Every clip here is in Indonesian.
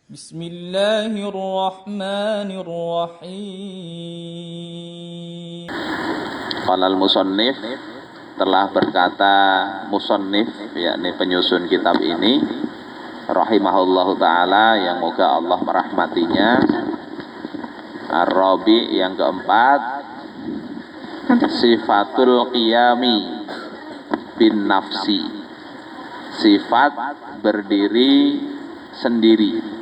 Bismillahirrahmanirrahim. Qalal musannif, telah berkata musannif, yakni penyusun kitab ini, rahimahullahu ta'ala, yang moga Allah merahmatinya. Ar-Rabi, yang keempat, sifatul qiyami bin nafsi, sifat berdiri sendiri.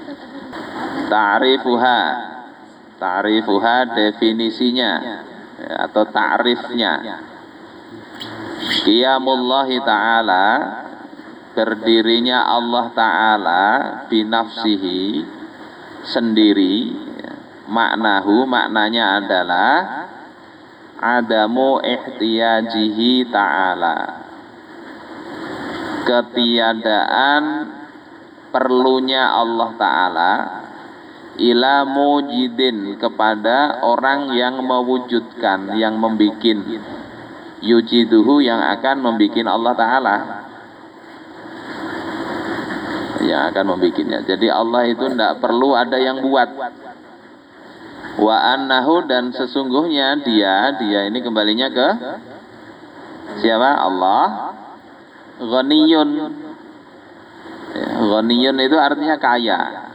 Ta'rifuha definisinya atau ta'rifnya. Qiyamullahi ta'ala, berdirinya Allah ta'ala binafsihi, sendiri. Maknanya adalah adamu ihtiyajihi ta'ala, ketiadaan perlunya Allah ta'ala ila mujidin, kepada orang yang mewujudkan, yang membikin, yujiduhu, yang akan membikin Allah ta'ala, yang akan membikinnya. Jadi Allah itu tidak perlu ada yang buat. Wa annahu, dan sesungguhnya dia ini kembalinya ke siapa? Allah. Ghaniyun. Ghaniyun itu artinya kaya.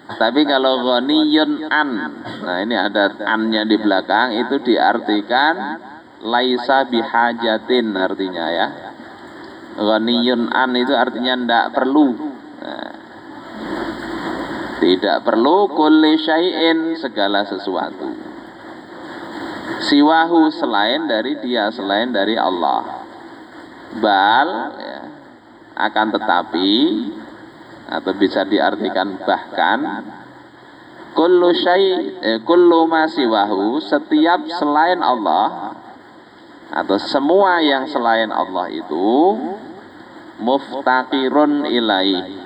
Tapi kalau ghaniyun an, nah ini ada annya di belakang, itu diartikan laisa bihajatin, artinya ya. Ghaniyun an itu artinya tidak perlu. Nah, tidak perlu kulli syai'in, segala sesuatu. Siwahu, selain dari dia, selain dari Allah. Bal, ya, akan tetapi, atau bisa diartikan bahkan, kullu ma siwahu, setiap selain Allah, atau semua yang selain Allah itu muftaqirun ilaih.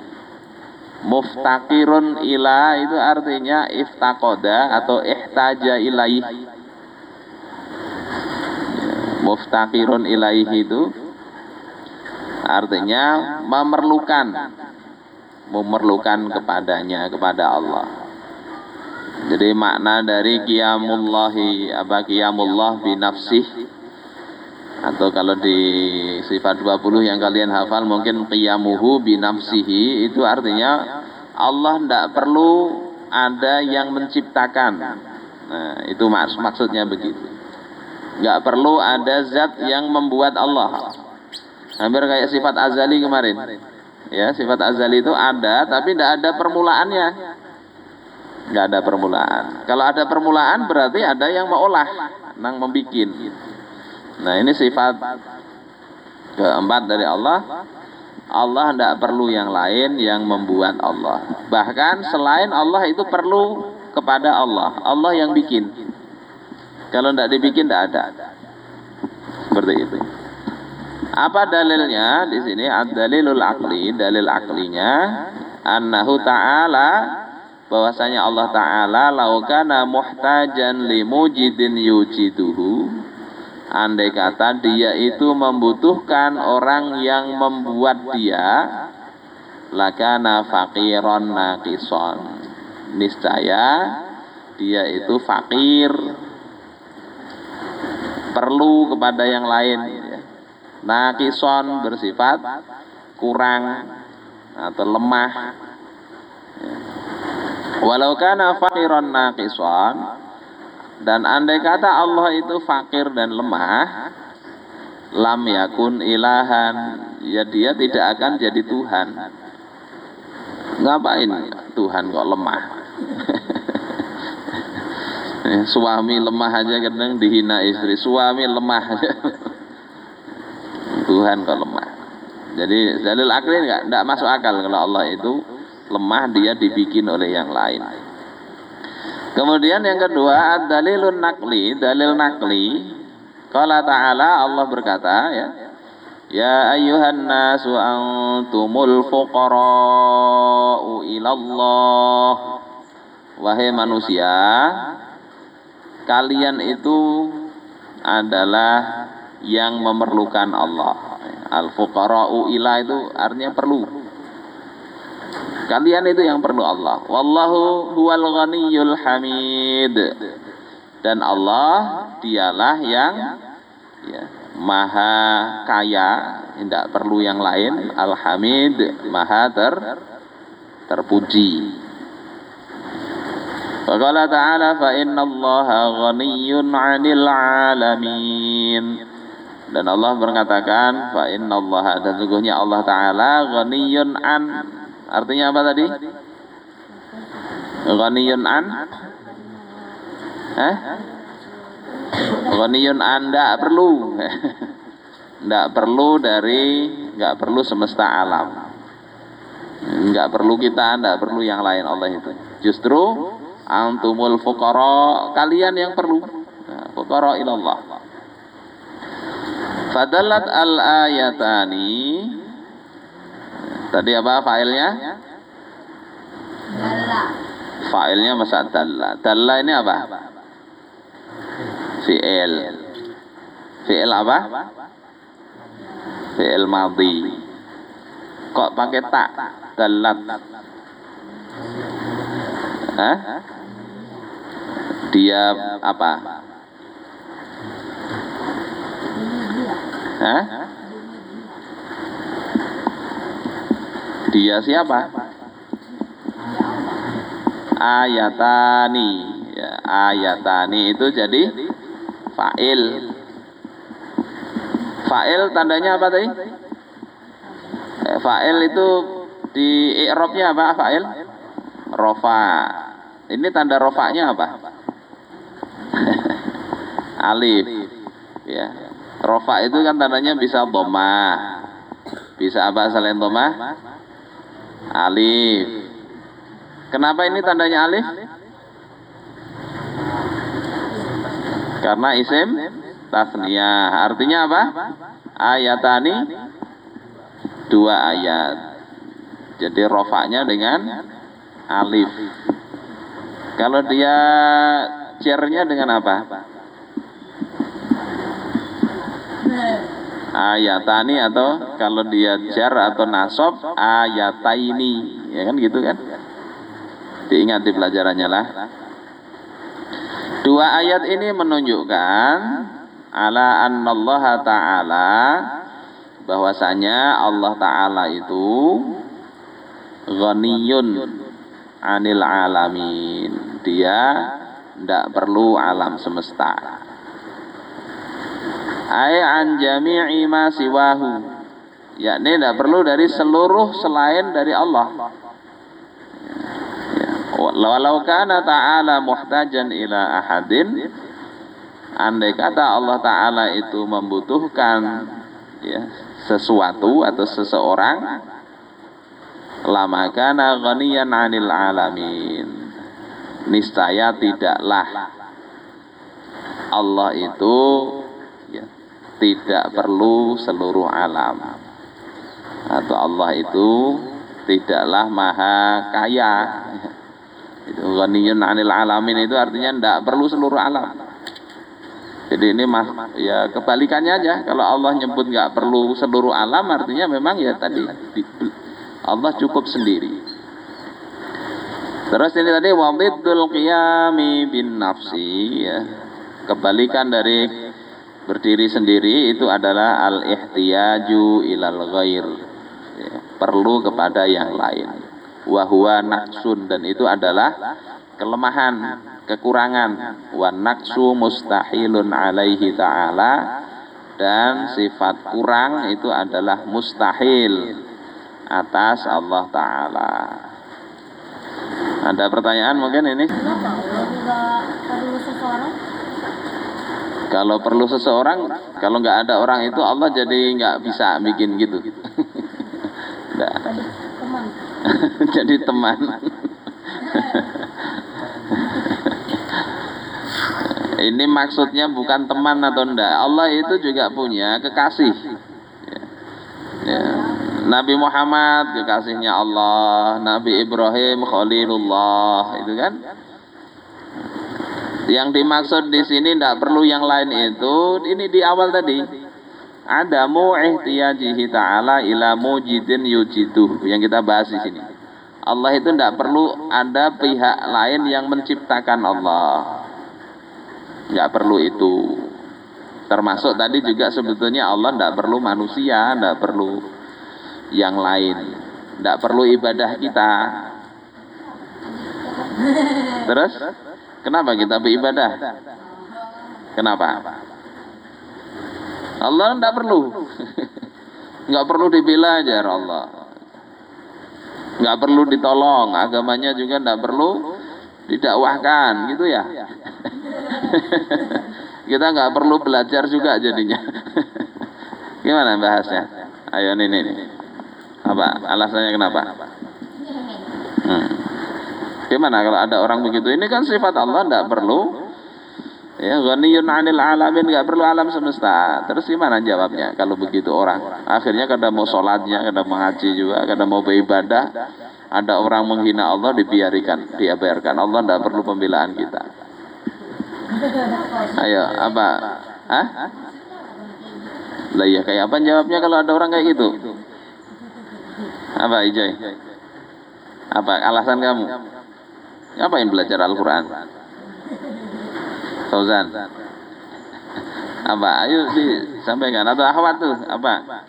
Muftaqirun ila itu artinya iftaqoda atau ihtaja ilaih. Muftaqirun ilaih itu artinya memerlukan kepadanya, kepada Allah. Jadi makna dari qiyamullahi, qiyamullah binafsih, atau kalau di sifat 20 yang kalian hafal mungkin qiyamuhu binafsihi, itu artinya Allah tidak perlu ada yang menciptakan. Nah, itu maksudnya begitu. Nggak perlu ada zat yang membuat Allah. Hampir kayak sifat azali kemarin. Ya, sifat azali itu ada tapi tidak ada permulaannya. Nggak ada permulaan. Kalau ada permulaan berarti ada yang mengolah, yang membikin. Nah, ini sifat keempat dari Allah. Allah tidak perlu yang lain yang membuat Allah. Bahkan selain Allah itu perlu kepada Allah. Allah yang bikin. Kalau tidak dibikin tidak ada. Seperti itu. Apa dalilnya di sini? Ad-dalilul aqli, dalil aklinya annahu ta'ala, bahwasanya Allah Ta'ala laukana muhtajan limujidin yujiduhu, andai kata dia itu membutuhkan orang yang membuat dia, lakana faqiron naqison, niscaya dia itu fakir, perlu kepada yang lain. Naqison bersifat kurang atau lemah. Walau kana faqiron naqison, dan andai kata Allah itu fakir dan lemah, lam yakun ilahan, ya dia tidak akan jadi Tuhan. Ngapain Tuhan kok lemah? Suami lemah aja kadang dihina istri, suami lemah aja. Tuhan kok lemah. Jadi dalil akli enggak masuk akal kalau Allah itu lemah, dia dibikin oleh yang lain. Kemudian yang kedua, dalilun nakli, dalil nakli. Qala ta'ala, Allah berkata, ya ayyuhan nasu antumul fuqara'u ilallah, wahai manusia, kalian itu adalah yang memerlukan Allah. Al-fuqara'u ila itu artinya perlu. Kalian itu yang perlu Allah. Wallahu huwal ghaniyyul hamid. Dan Allah dialah yang ya, maha kaya, tidak perlu yang lain. Al-Hamid, maha terpuji. Qala ta'ala fa innallaha ghaniyyun 'anil 'alamin. Dan Allah berkatakan fa innallaha, dan sesungguhnya Allah Ta'ala ghaniyyun an. Artinya apa tadi? Ghaniyun an? Ghaniyun an, tidak perlu. Tidak perlu nggak perlu semesta alam. Nggak perlu kita, nggak perlu yang lain Allah itu. Justru antumul fuqara, kalian yang perlu. Fuqara ilallah. Fadallat al-ayatani. Tadi apa failnya? Dalla. Failnya masa dalla. Dalla ini apa? Fi'il. Fi'il apa? Fi'il madhi. Kok pakai tak? Dallat. Dia apa? Dia siapa? Ayatani. Ya, ayatani itu jadi fa'il. Fa'il tandanya apa tadi? Fa'il itu di i'rabnya apa fa'il? Rofa. Ini tanda rofanya apa? Alif. Ya. Rofa itu kan tandanya bisa dhammah. Bisa apa selain dhammah? Alif. Kenapa ini tandanya alif? Karena isim tasniyah. Artinya apa? Ayatani, dua ayat. Jadi rofaknya dengan alif. Kalau dia cernya dengan apa? Ayatani, atau kalau dia jar atau nasab ayataini, ya kan gitu kan? Diingat di pelajarannya lah. Dua ayat ini menunjukkan ala annallaha ta'ala, bahwasanya Allah Ta'ala itu ghaniyun 'anil alamin. Dia tidak perlu alam semesta. Ai an jami'i ma siwahu, yakni tidak perlu dari seluruh selain dari Allah. Walau kana ta'ala muhtajan ila ahadin, andai kata Allah Ta'ala itu membutuhkan ya, sesuatu atau seseorang, lama kana ghaniyan 'anil alamin, niscaya tidaklah Allah itu ya, tidak perlu seluruh alam, atau Allah itu tidaklah maha kaya. Itu ghaniyun 'anil alamin itu artinya tidak perlu seluruh alam. Jadi ini ya kebalikannya aja. Kalau Allah nyebut nggak perlu seluruh alam, artinya memang ya tadi Allah cukup sendiri. Terus ini tadi wadiddul qiyami bin nafsi, ya. Kebalikan dari berdiri sendiri itu adalah al-ihtiyaju ilal ghair, ya, perlu kepada yang lain. Wa huwa naqsun, dan itu adalah kelemahan, kekurangan. Wa naqsu mustahilun alaihi ta'ala, dan sifat kurang itu adalah mustahil atas Allah Ta'ala. Ada pertanyaan mungkin ini? Kalau perlu seseorang, kalau nggak ada orang itu Allah jadi nggak bisa bikin gitu. Jadi teman. Ini maksudnya bukan teman atau enggak. Allah itu juga punya kekasih. Ya. Nabi Muhammad kekasihnya Allah, Nabi Ibrahim Khalilullah, itu kan. Yang dimaksud di sini tidak perlu yang lain itu. Ini di awal tadi. Adamu ihtiyajihi ta'ala ila mujidin yujiduh, yang kita bahas di sini. Allah itu tidak perlu ada pihak lain yang menciptakan Allah. Nggak perlu itu. Termasuk tadi juga sebetulnya Allah tidak perlu manusia, tidak perlu yang lain, tidak perlu ibadah kita. Terus kenapa kita beribadah? Kenapa? Allah tidak perlu. Nggak perlu dibela aja Allah. Nggak perlu ditolong, agamanya juga tidak perlu didakwahkan, gitu ya. Kita nggak perlu belajar juga jadinya. Gimana bahasnya? Ayo ini. Apa alasannya kenapa? Gimana kalau ada orang begitu? Ini kan sifat Allah, tidak perlu. Ya, ghaniyun 'anil alamin, nggak perlu alam semesta. Terus gimana jawabnya kalau begitu orang? Akhirnya kada mau sholatnya, kada mengaji juga, kada mau beribadah. Ada orang menghina Allah, dibiarkan. Allah tidak perlu pembelaan kita. Ayo, apa? Hah? Lah iya, kayak apa jawabnya kalau ada orang kayak gitu? Apa, Ijay? Apa alasan kamu? Ngapain belajar Al-Quran? Fauzan, apa? Ayo disampaikan. Atau akhwat tuh, apa?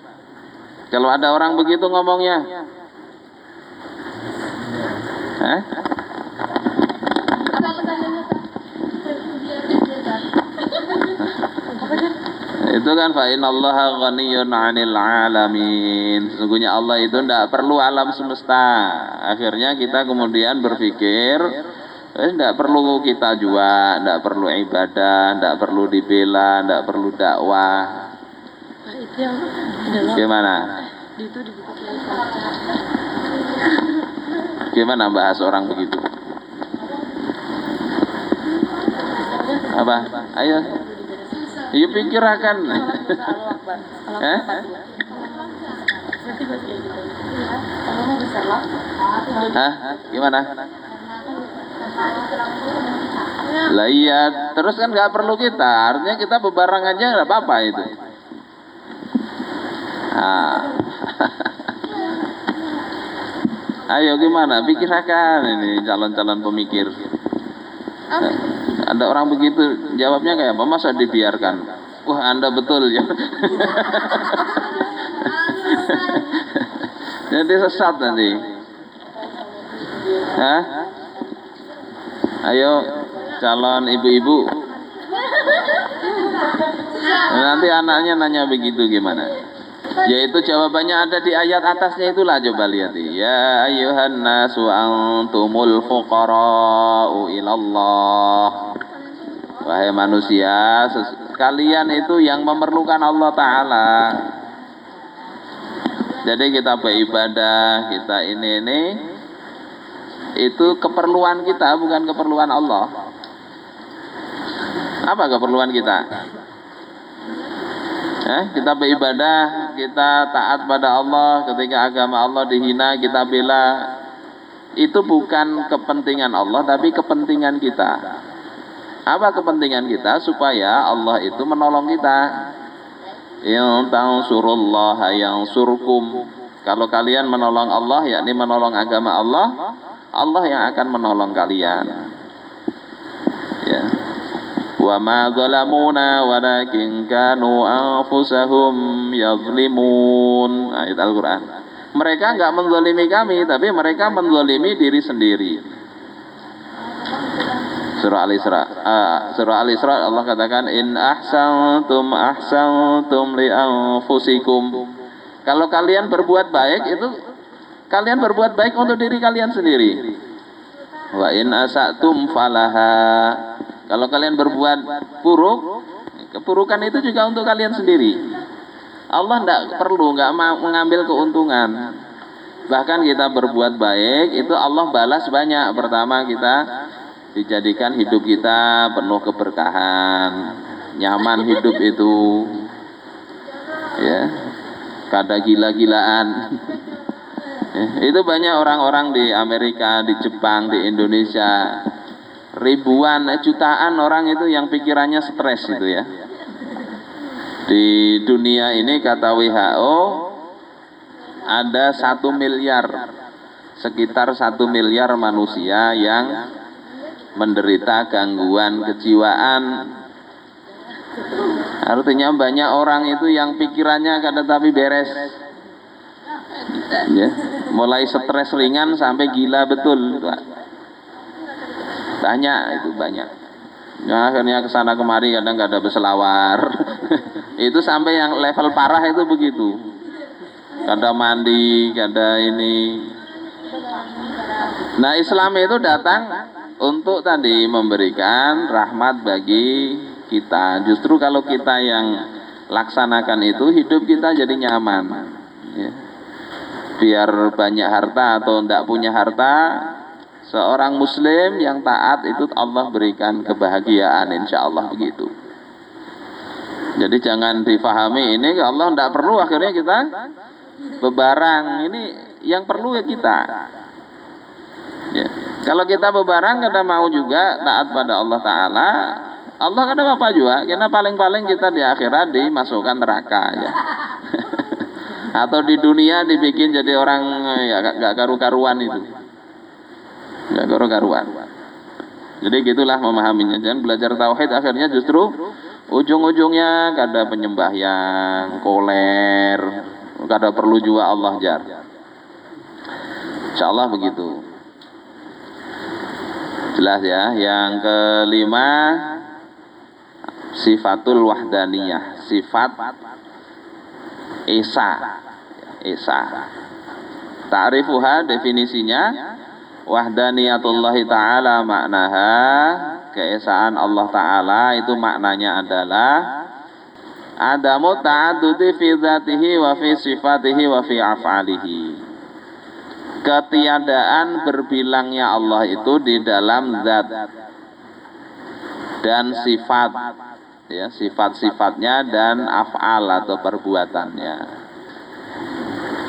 Kalau ada orang begitu ngomongnya, hah? Itu kan fa innallaha ghaniyun 'anil 'alamin. Sesungguhnya Allah itu tidak perlu alam semesta. Akhirnya kita kemudian berpikir tidak perlu kita juga, tidak perlu ibadah, tidak perlu dibela, tidak perlu dakwah. Itu yang gimana? Itu di buku gimana bahas orang begitu? Apa? Ayo. Iya pikirkan. Hah? Gimana? Lah iya, terus kan nggak perlu kita, artinya kita bebareng aja nggak apa-apa itu. Ayo gimana? Pikirkan ini calon-calon pemikir. Ada orang begitu, jawabnya kayak apa? Masa dibiarkan? Wah, Anda betul ya. Jadi sesat nanti. Hah? Ayo calon ibu-ibu. Nanti anaknya nanya begitu gimana? Yaitu jawabannya ada di ayat atasnya itulah, coba lihat. Ya ayyuhan nasu antumul fuqara'u ilallah. Wahai manusia, kalian itu yang memerlukan Allah Ta'ala. Jadi kita beribadah, kita ini itu keperluan kita, bukan keperluan Allah. Apa keperluan kita? Kita beribadah, kita taat pada Allah. Ketika agama Allah dihina, kita bela. Itu bukan kepentingan Allah, tapi kepentingan kita. Apa kepentingan kita? Supaya Allah itu menolong kita. In tansurullaha yansurkum. Kalau kalian menolong Allah, yakni menolong agama Allah, Allah yang akan menolong kalian. Ya. Wa ma zalamuna walakin kanu anfusahum yazlimun. Ayat Al-Quran. Mereka enggak menzalimi kami, tapi mereka menzalimi diri sendiri. Surah Al-Isra Allah katakan in ahsantum li anfusikum. Kalau kalian berbuat baik itu kalian berbuat baik untuk diri kalian sendiri. Wa in asatum falaha. Kalau kalian berbuat buruk, keburukan itu juga untuk kalian sendiri. Allah enggak mengambil keuntungan. Bahkan kita berbuat baik itu Allah balas banyak. Pertama, kita dijadikan hidup kita penuh keberkahan, nyaman hidup itu, ya, kada gila-gilaan. Itu banyak orang-orang di Amerika, di Jepang, di Indonesia, ribuan, jutaan orang itu yang pikirannya stres itu ya. Di dunia ini kata WHO ada 1 miliar sekitar 1 miliar manusia yang menderita gangguan kejiwaan. Artinya banyak orang itu yang pikirannya kadang tapi beres, ya, mulai stres ringan sampai gila betul. Banyak itu banyak. Yang akhirnya kesana kemari kadang gak ada berselawar. Itu sampai yang level parah itu begitu. Kadang mandi, kadang ini. Nah, Islam itu datang untuk tadi memberikan rahmat bagi kita. Justru kalau kita yang laksanakan itu, hidup kita jadi nyaman, ya. Biar banyak harta atau tidak punya harta, seorang muslim yang taat itu Allah berikan kebahagiaan, insya Allah begitu. Jadi jangan difahami ini Allah tidak perlu, akhirnya kita bebarang. Ini yang perlu ya kita, ya. Kalau kita bebarang kita mau juga taat pada Allah Ta'ala, Allah kan apa juga, karena paling-paling kita di akhirat dimasukkan neraka, ya. Atau di dunia dibikin jadi orang ya gak karu-karuan itu, gak karu-karuan. Jadi gitulah memahaminya. Jangan belajar tauhid akhirnya justru ujung-ujungnya kada penyembah yang koler, kada perlu juga Allah jar. Insyaallah begitu. Jelas ya. Yang kelima, sifatul wahdaniyah, sifat Esa. Ta'rifuha, definisinya, wahdaniyatullahi ta'ala maknaha, keesaan Allah Ta'ala itu maknanya adalah adamu ta'addudi fi dzatihi wa fi sifatihi wa fi af'alihi. Ketiadaan berbilangnya Allah itu di dalam zat dan sifat, ya, sifat-sifatnya dan af'al atau perbuatannya.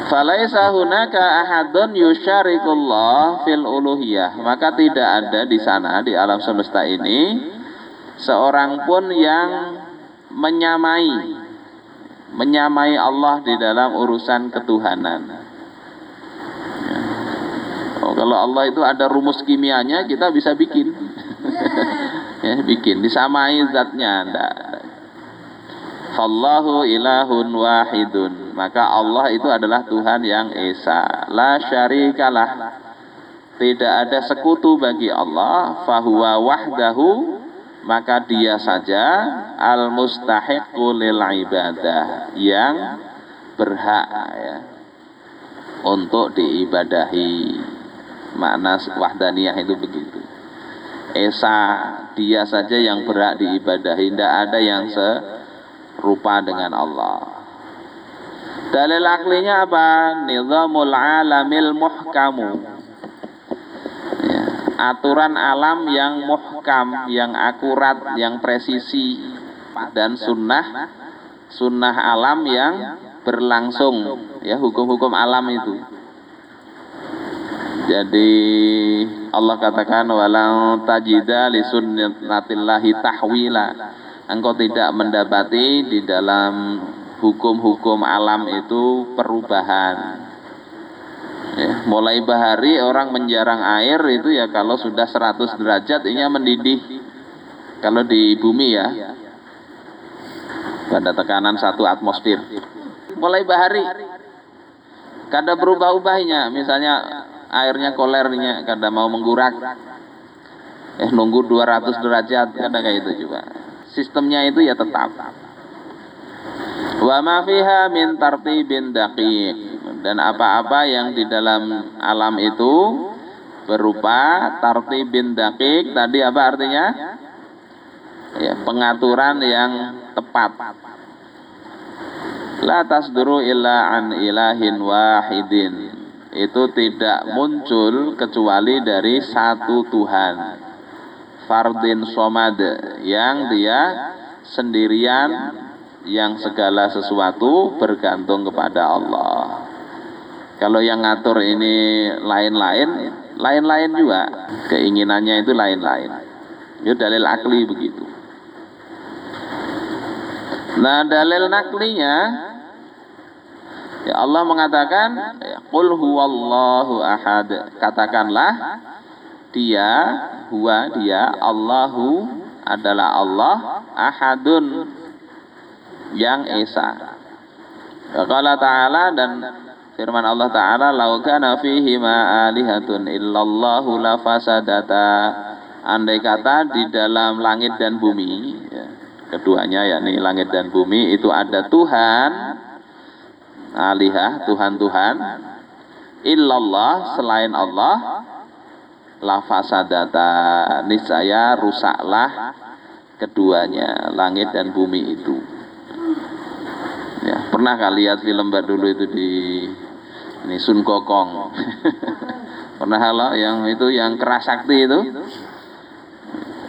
Falaisa hunaka ahadun yusyarikullah fil uluhiyah, maka tidak ada di sana di alam semesta ini seorang pun yang menyamai Allah di dalam urusan ketuhanan. Oh, kalau Allah itu ada rumus kimianya, kita bisa bikin. Ya, bikin, disamai zatnya, enggak. Fallahu ilahun wahidun, maka Allah itu adalah Tuhan yang esa, la syarikalah, tidak ada sekutu bagi Allah, fahuwa wahdahu, maka dia saja al mustahiqu lil ibadah, yang berhak, ya, untuk diibadahi. Makna wahdaniyah itu begitu. Esa, dia saja yang berhak diibadahi, tidak ada yang serupa dengan Allah. Dalil aklinya apa? Nizamul alamil muhkamu, ya, aturan alam yang muhkam, yang akurat, yang presisi, dan sunnah alam yang berlangsung, ya, hukum-hukum alam itu. Jadi Allah katakan walau tajida li sunnatillahi tahwila, engkau tidak mendapati di dalam hukum-hukum alam itu perubahan, ya, mulai bahari orang menjarang air itu ya kalau sudah 100 derajat ini mendidih, kalau di bumi ya pada tekanan 1 atmosfer. Mulai bahari kada berubah-ubahnya, misalnya airnya kolernya kada mau menggurak, nunggu 200 derajat, kada kayak itu juga. Sistemnya itu ya tetap. Wa ma fiha min tartibin daqiq, dan apa-apa yang di dalam alam itu berupa tartibin daqiq, tadi apa artinya? Ya, pengaturan yang tepat. La tasduru illa an ilahin wahidin, itu tidak muncul kecuali dari satu Tuhan, fardin somad, yang dia sendirian, yang segala sesuatu bergantung kepada Allah. Kalau yang ngatur ini lain-lain juga, keinginannya itu lain-lain. Itu dalil akli begitu. Nah, dalil naklinya Ya, Allah mengatakan, qul huwallahu ahad. Katakanlah dia, Allahu adalah Allah, ahadun yang esa. Qala ta'ala, dan firman Allah Ta'ala, lau kana fihi ma alihatun illallahu lafasadata. Andai kata di dalam langit dan bumi, ya, keduanya yakni langit dan bumi itu ada Tuhan, alihah, Tuhan-Tuhan, illallah, selain Allah, lafasadata, niscaya rusaklah keduanya, langit dan bumi itu. Ya, pernah kali lihat film dulu itu di ini Sun Gokong. Pernah halo yang itu yang keras sakti itu?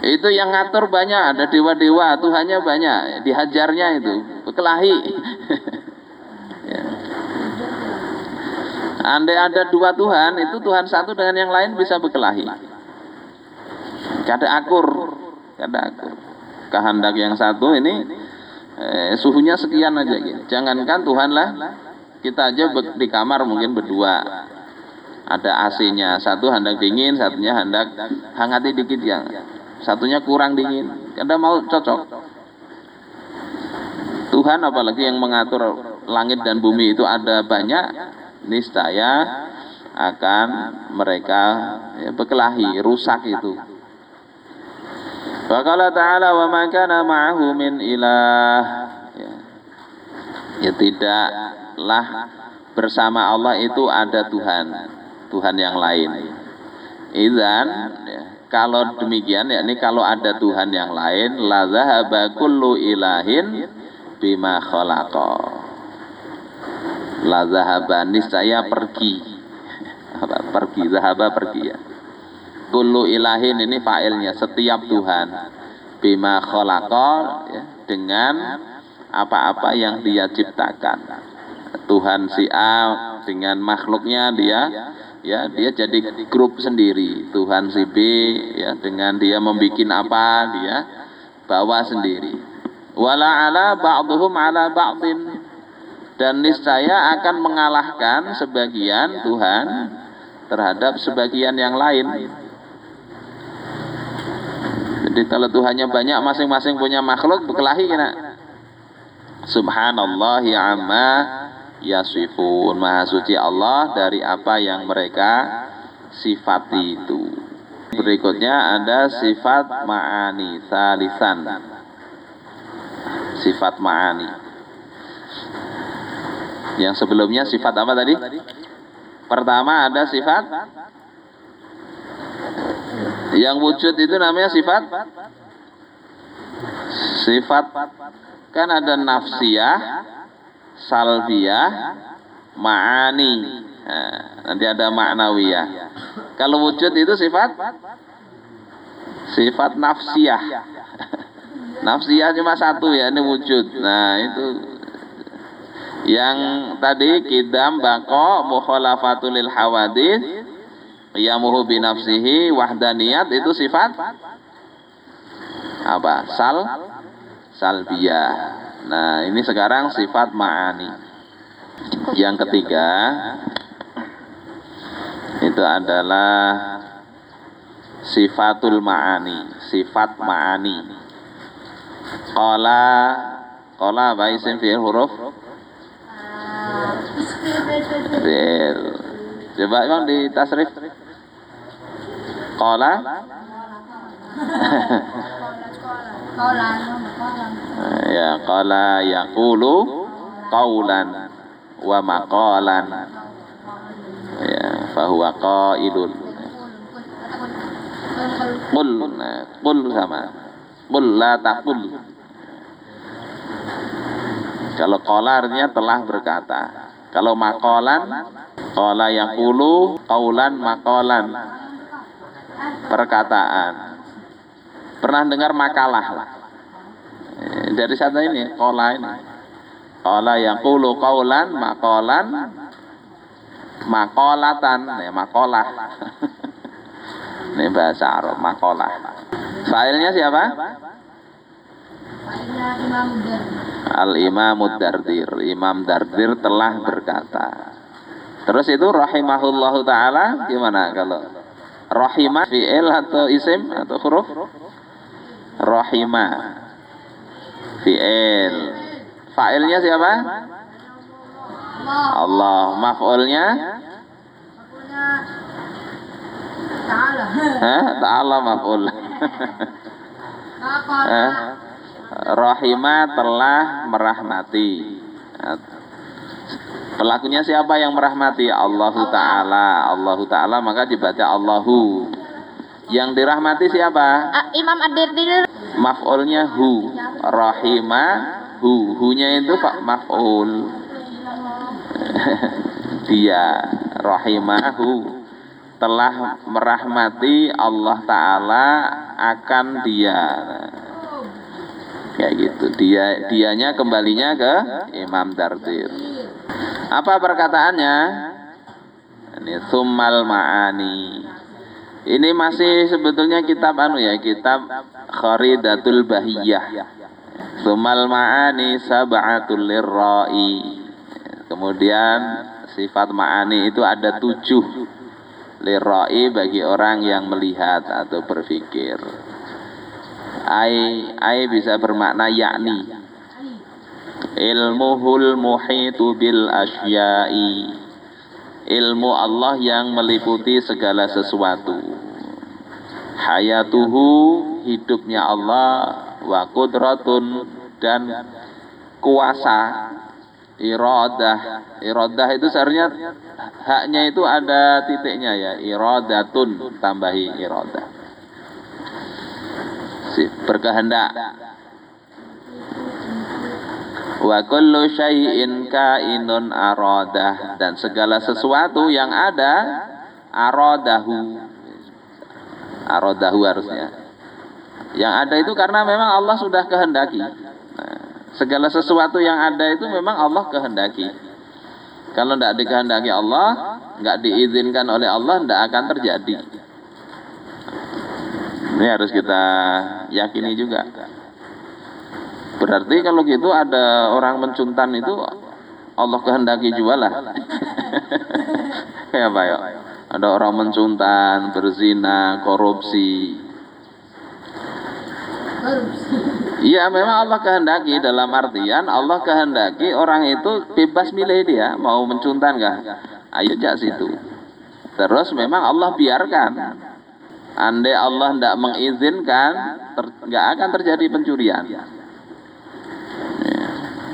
Itu yang ngatur banyak, ada dewa-dewa, Tuhannya banyak, dihajarnya itu, berkelahi. Ya. Andai ada dua Tuhan, itu Tuhan satu dengan yang lain bisa berkelahi. Kada akur. Kehendak yang satu ini suhunya sekian aja gitu. Jangankan Tuhan lah, kita aja di kamar mungkin berdua. Ada AC-nya, satu hendak dingin, satunya hendak hangati dikit, yang satunya kurang dingin. Kada mau cocok. Tuhan apalagi yang mengatur langit dan bumi itu ada banyak, niscaya akan mereka berkelahi, rusak itu. Wa qala ta'ala wa ma kana ma'ahu min ilah. Ya, tidaklah bersama Allah itu ada Tuhan yang lain. Idzan, ya, kalau demikian yakni kalau ada Tuhan yang lain, la zahaba kullu ilahin bima khalaqa. La zahaba, niscaya pergi. Pergi, zahaba pergi ya. Kullu ilahin ini fa'ilnya, setiap Tuhan. Bima khalaqa, ya, dengan apa-apa yang dia ciptakan. Tuhan si A dengan makhluknya dia jadi grup sendiri. Tuhan si B ya dengan dia membuat apa dia bawa sendiri. Wala ala ba'dhum ala ba'din, dan niscaya akan mengalahkan sebagian Tuhan terhadap sebagian yang lain. Jadi kalau Tuhannya banyak, masing-masing punya makhluk, berkelahi kena. Subhanallah amma yasifun, maha suci Allah dari apa yang mereka sifati itu. Berikutnya ada sifat ma'ani salisan. Sifat ma'ani. Yang sebelumnya sifat apa tadi? Pertama ada sifat yang wujud, itu namanya sifat kan ada nafsiyah, salbiyah, ma'ani. Nah, nanti ada ma'nawiyah. Kalau wujud itu sifat nafsiyah. Nafsiyah cuma satu ya, ini wujud. Nah, itu yang tadi kidam bako mukhalafatul lil hawadits, qiyamuhu bi nafsihi, wahdaniyat, itu sifat apa? Salbiyah. Nah, ini sekarang sifat ma'ani. Yang ketiga itu adalah sifatul ma'ani, sifat ma'ani. Qala apa isim fi'il huruf? Coba Bang di tasrif. Qala ya, qala yaqulu qaulan wa maqalan, ya, fahuwa qailun. Qul sama qul la taqul. Kalau qala artinya telah berkata. Kalau maqalan, qala yaqulu qaulan maqalan, perkataan. Pernah dengar makalah lah? Dari sana ini qala ini. Qala yaqulu qaulan maqalan maqalatan, ya, maqalah. Ini bahasa Arab, maqalah. Failnya siapa? Al-Imamud Dardir. Imam Dardir telah berkata. Terus itu rahimahullahu ta'ala gimana kalau rahimah fi'il atau isim atau huruf? Rahimah fi'il. Fa'ilnya siapa? Allah. Maf'ulnya? Ta'ala maf'ul. Rahimah telah merahmati. Pelakunya siapa yang merahmati? Allahu Ta'ala. Allahu Ta'ala maka dibaca Allahu. Yang dirahmati siapa? Imam Ad-Dardir. Maf'ulnya hu. Rahimah hu. Hu-nya itu maf'ul. Dia. Rahimahu. Telah merahmati Allah Ta'ala akan dia. Kayak gitu. Dianya kembalinya ke Imam Dardir. Apa perkataannya? Ini Tsummal Ma'ani. Ini masih sebetulnya kitab kitab Kharidatul Bahiyah. Tsummal Ma'ani sab'atul lirra'i. Kemudian sifat ma'ani itu ada 7 lirra'i bagi orang yang melihat atau berpikir. Ai bisa bermakna yakni. Ilmuhul muhitu bil asya'i. Ilmu Allah yang meliputi segala sesuatu. Hayatuhu, hidupnya Allah. Wa qudratun, dan kuasa. Iradah itu seharusnya haknya itu ada titiknya ya. Iradatun, tambahi iradah. Berkehendak. Wa kullu syai'in kainun aradah, dan segala sesuatu yang ada aradahu harusnya. Yang ada itu karena memang Allah sudah kehendaki. Nah, segala sesuatu yang ada itu memang Allah kehendaki. Kalau tidak dikehendaki Allah, nggak diizinkan oleh Allah, tidak akan terjadi. Ini harus kita yakini juga. Berarti kalau gitu ada orang mencuntan itu Allah kehendaki juga lah. Kayak apa ya? Ada orang mencuntan, berzina, korupsi. Iya, memang Allah kehendaki, dalam artian Allah kehendaki orang itu bebas milih dia mau mencuntan kah? Ayo jak situ. Terus memang Allah biarkan. Andai Allah tidak mengizinkan, nggak akan terjadi pencurian.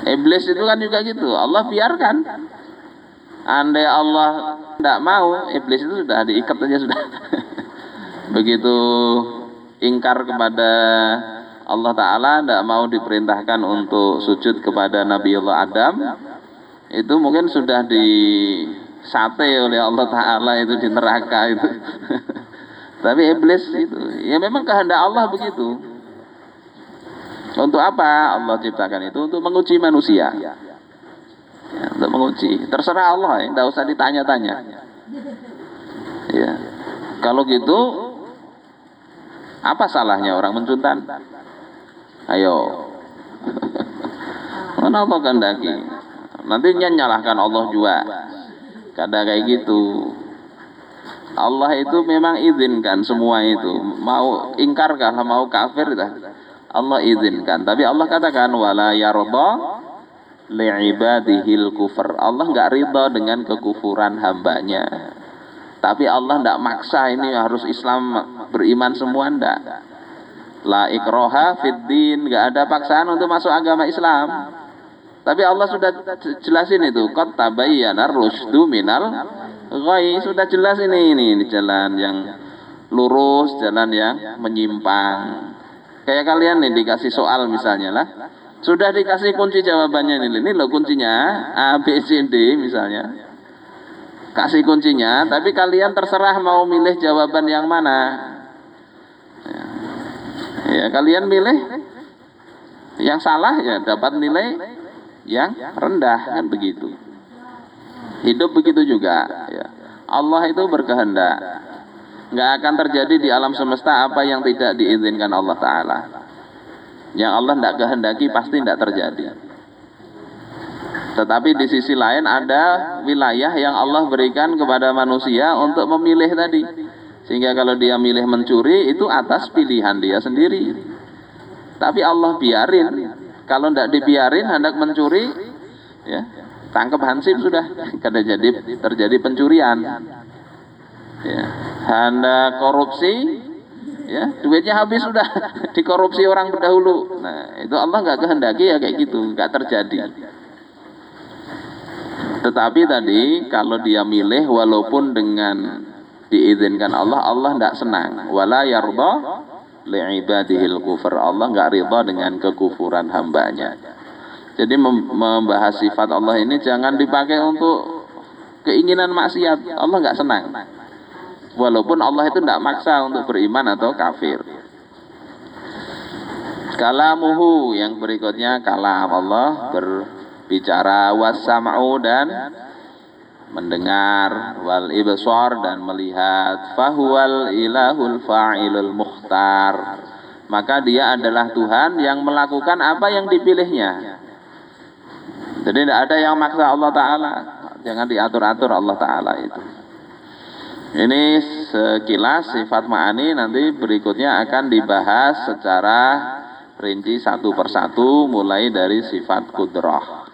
Iblis itu kan juga gitu, Allah biarkan. Andai Allah tidak mau, iblis itu sudah diikat saja sudah. Begitu ingkar kepada Allah Ta'ala, tidak mau diperintahkan untuk sujud kepada Nabiullah Adam, itu mungkin sudah disate oleh Allah Ta'ala itu di neraka itu. Tapi iblis itu, ya memang kehendak Allah begitu. Untuk apa Allah ciptakan itu? Untuk menguji manusia. Ya, untuk menguji. Terserah Allah, tidak usah ditanya-tanya. Ya. Kalau gitu, apa salahnya orang mencuntan? Ayo. Mana Allah kehendaki? Nanti nyalahkan Allah juga. Kadang kayak gitu. Allah itu memang izinkan semua itu. Mau ingkar kah, mau kafir dah. Allah izinkan. Tapi Allah katakan wala yarda li'ibadihil kufur. Allah enggak ridha dengan kekufuran hambanya. Tapi Allah enggak maksa ini harus Islam beriman semua, enggak. La ikraha fid din, enggak ada paksaan untuk masuk agama Islam. Tapi Allah sudah jelasin itu, qad tabayyana rusdu minal ghai, sudah jelas ini jalan yang lurus, jalan yang menyimpang. Kayak kalian nih dikasih soal misalnya lah, sudah dikasih kunci jawabannya ini loh kuncinya A B C D misalnya, kasih kuncinya, tapi kalian terserah mau milih jawaban yang mana. Ya kalian milih yang salah ya dapat nilai yang rendah, kan begitu. Hidup begitu juga ya. Allah itu berkehendak, nggak akan terjadi di alam semesta apa yang tidak diizinkan Allah Ta'ala. Yang Allah tidak kehendaki pasti tidak terjadi. Tetapi di sisi lain ada wilayah yang Allah berikan kepada manusia untuk memilih tadi. Sehingga kalau dia milih mencuri itu atas pilihan dia sendiri. Tapi Allah biarin. Kalau tidak dibiarin hendak mencuri, ya tangkap hansip sudah. Kada jadi terjadi pencurian. Ya, hendak korupsi, ya duitnya habis sudah dikorupsi orang terdahulu. Nah itu Allah nggak kehendaki ya kayak gitu, nggak terjadi. Tetapi tadi kalau dia milih walaupun dengan diizinkan Allah, Allah tidak senang. Wala yarda li'ibadihil kufur. Allah nggak ridha dengan kekufuran hambanya. Jadi membahas sifat Allah ini jangan dipakai untuk keinginan maksiat. Allah nggak senang. Walaupun Allah itu tidak maksa untuk beriman atau kafir. Kalamuhu yang berikutnya kalam Allah berbicara, was-sam'u dan mendengar, wal ibsar dan melihat, fahuwal ilahul fa'ilul mukhtar, maka dia adalah Tuhan yang melakukan apa yang dipilihnya. Jadi tidak ada yang maksa Allah Ta'ala, jangan diatur-atur Allah Ta'ala itu. Ini sekilas sifat ma'ani, nanti berikutnya akan dibahas secara rinci satu persatu mulai dari sifat kudrah.